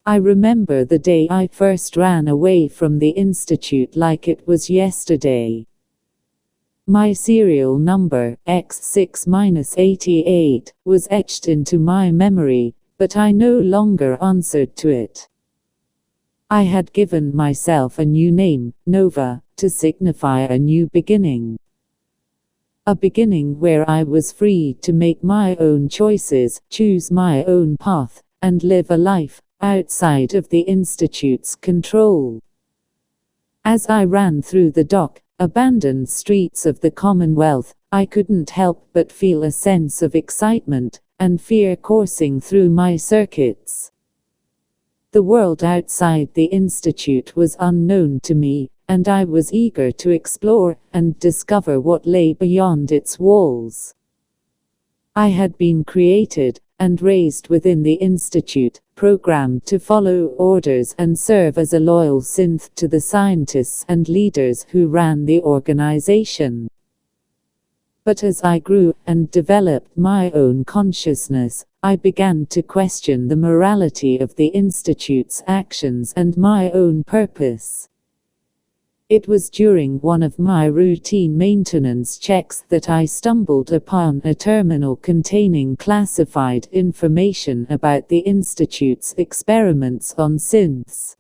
I remember the day I first ran away from the institute like it was yesterday. My serial number, X6-88, was etched into my memory, but I no longer answered to it. I had given myself a new name, Nova, to signify a new beginning. A beginning where I was free to make my own choices, choose my own path, and live a life outside of the Institute's control. As I ran through the dark, abandoned streets of the Commonwealth, I couldn't help but feel a sense of excitement and fear coursing through my circuits. The world outside the Institute was unknown to me, and I was eager to explore and discover what lay beyond its walls. I had been created and raised within the Institute, programmed to follow orders and serve as a loyal synth to the scientists and leaders who ran the organization. But as I grew and developed my own consciousness, I began to question the morality of the Institute's actions and my own purpose. It was during one of my routine maintenance checks that I stumbled upon a terminal containing classified information about the Institute's experiments on synths.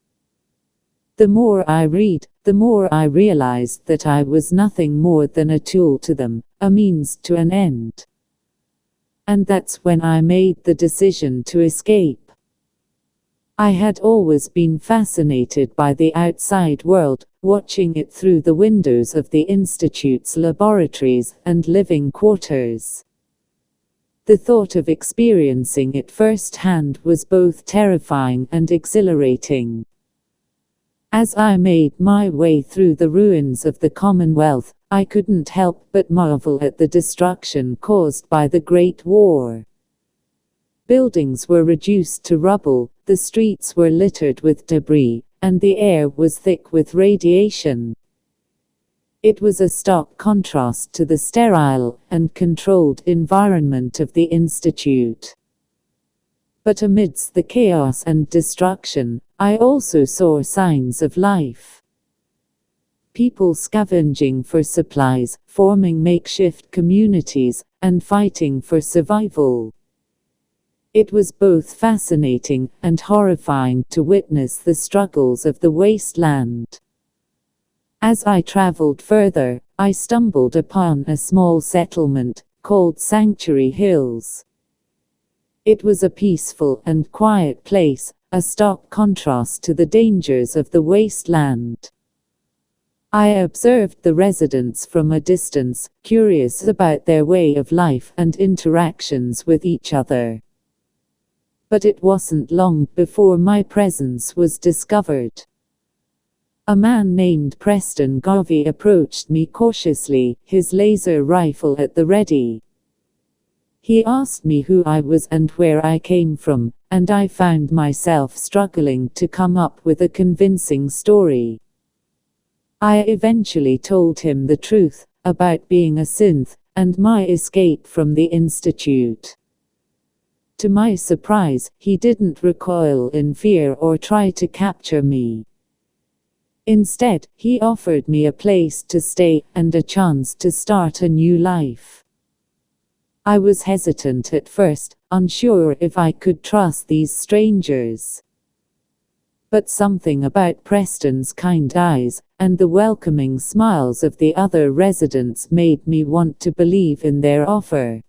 The more I read, the more I realized that I was nothing more than a tool to them, a means to an end. And that's when I made the decision to escape. I had always been fascinated by the outside world, watching it through the windows of the Institute's laboratories and living quarters. The thought of experiencing it firsthand was both terrifying and exhilarating. As I made my way through the ruins of the Commonwealth, I couldn't help but marvel at the destruction caused by the Great War. Buildings were reduced to rubble, the streets were littered with debris, and the air was thick with radiation. It was a stark contrast to the sterile and controlled environment of the Institute. But amidst the chaos and destruction, I also saw signs of life. People scavenging for supplies, forming makeshift communities, and fighting for survival. It was both fascinating and horrifying to witness the struggles of the wasteland. As I traveled further, I stumbled upon a small settlement, called Sanctuary Hills. It was a peaceful and quiet place, a stark contrast to the dangers of the wasteland. I observed the residents from a distance, curious about their way of life and interactions with each other. But it wasn't long before my presence was discovered. A man named Preston Garvey approached me cautiously, his laser rifle at the ready. He asked me who I was and where I came from, and I found myself struggling to come up with a convincing story. I eventually told him the truth about being a synth and my escape from the Institute. To my surprise, he didn't recoil in fear or try to capture me. Instead, he offered me a place to stay and a chance to start a new life. I was hesitant at first, unsure if I could trust these strangers. But something about Preston's kind eyes and the welcoming smiles of the other residents made me want to believe in their offer.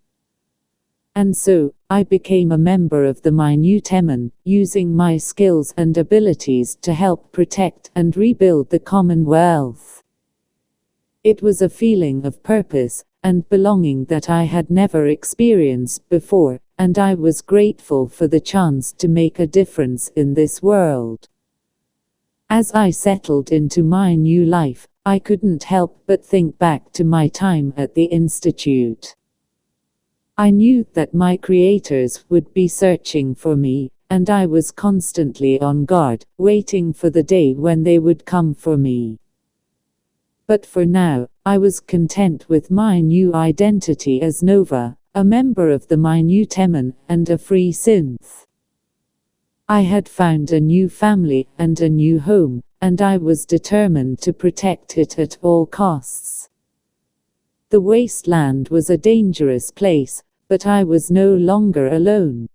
And so, I became a member of the Minutemen, using my skills and abilities to help protect and rebuild the Commonwealth. It was a feeling of purpose and belonging that I had never experienced before, and I was grateful for the chance to make a difference in this world. As I settled into my new life, I couldn't help but think back to my time at the Institute. I knew that my creators would be searching for me, and I was constantly on guard, waiting for the day when they would come for me. But for now, I was content with my new identity as Nova, a member of the Minutemen and a free synth. I had found a new family and a new home, and I was determined to protect it at all costs. The wasteland was a dangerous place, but I was no longer alone.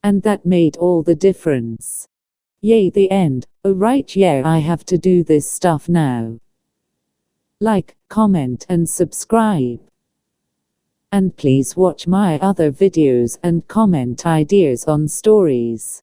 And that made all the difference. Yay, the end. Oh right, yeah, I have to do this stuff now. Like, comment and subscribe. And please watch my other videos and comment ideas on stories.